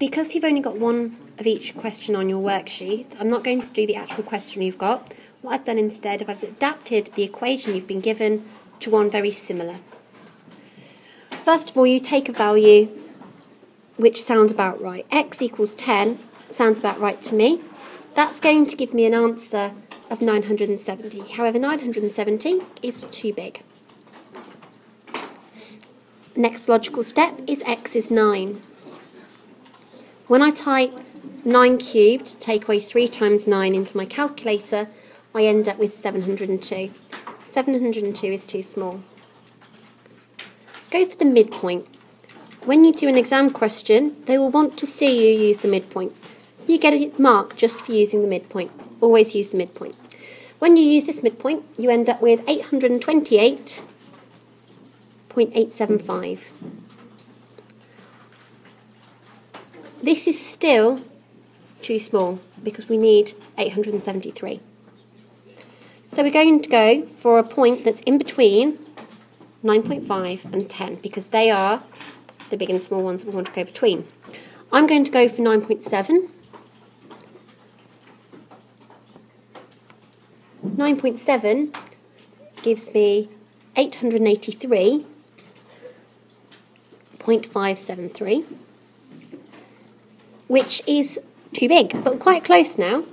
because you've only got one of each question on your worksheet, I'm not going to do the actual question you've got. What I've done instead is I've adapted the equation you've been given to one very similar. First of all, you take a value which sounds about right. X equals 10 sounds about right to me. That's going to give me an answer of 970. However, 970 is too big. Next logical step is X is 9. When I type 9 cubed, take away 3 times 9 into my calculator, I end up with 702. 702 is too small. Go for the midpoint. When you do an exam question, they will want to see you use the midpoint. You get a mark just for using the midpoint. Always use the midpoint. When you use this midpoint, you end up with 828.875. This is still too small because we need 873. So we're going to go for a point that's in between 9.5 and 10 because they are the big and small ones that we want to go between. I'm going to go for 9.7. 9.7 gives me 883.573, which is too big, but quite close now.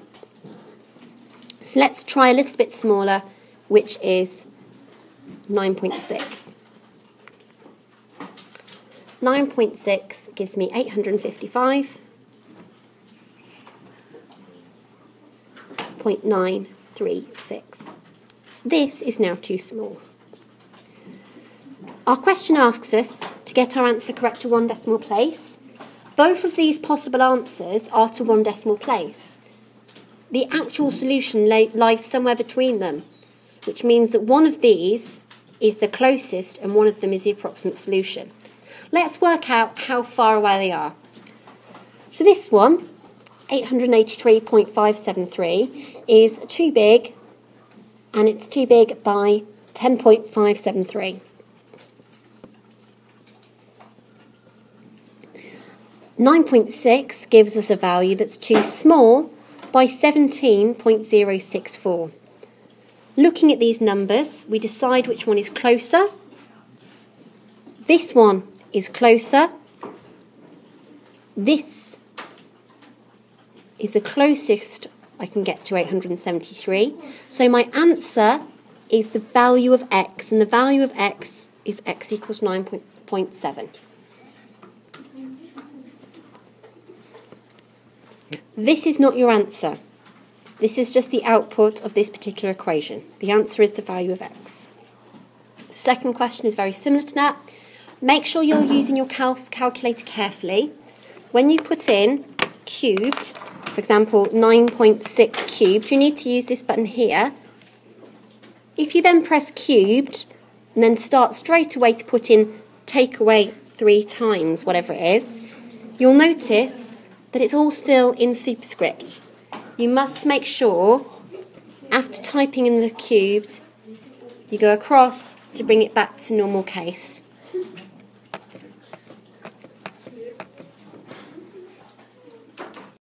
So let's try a little bit smaller, which is 9.6. 9.6 gives me 855.936. This is now too small. Our question asks us to get our answer correct to 1 decimal place. Both of these possible answers are to 1 decimal place. The actual solution lies somewhere between them, which means that one of these is the closest and one of them is the approximate solution. Let's work out how far away they are. So this one, 883.573, is too big, and it's too big by 10.573. 9.6 gives us a value that's too small by 17.064. Looking at these numbers, we decide which one is closer. This one is closer. This is the closest I can get to 873. So my answer is the value of x, and the value of x is x equals 9.7. This is not your answer. This is just the output of this particular equation. The answer is the value of x. The second question is very similar to that. Make sure you're using your calculator carefully. When you put in cubed, for example, 9.6 cubed, you need to use this button here. If you then press cubed and then start straight away to put in take away 3 times, whatever it is, you'll notice that it's all still in superscript. You must make sure, after typing in the cubed, you go across to bring it back to normal case.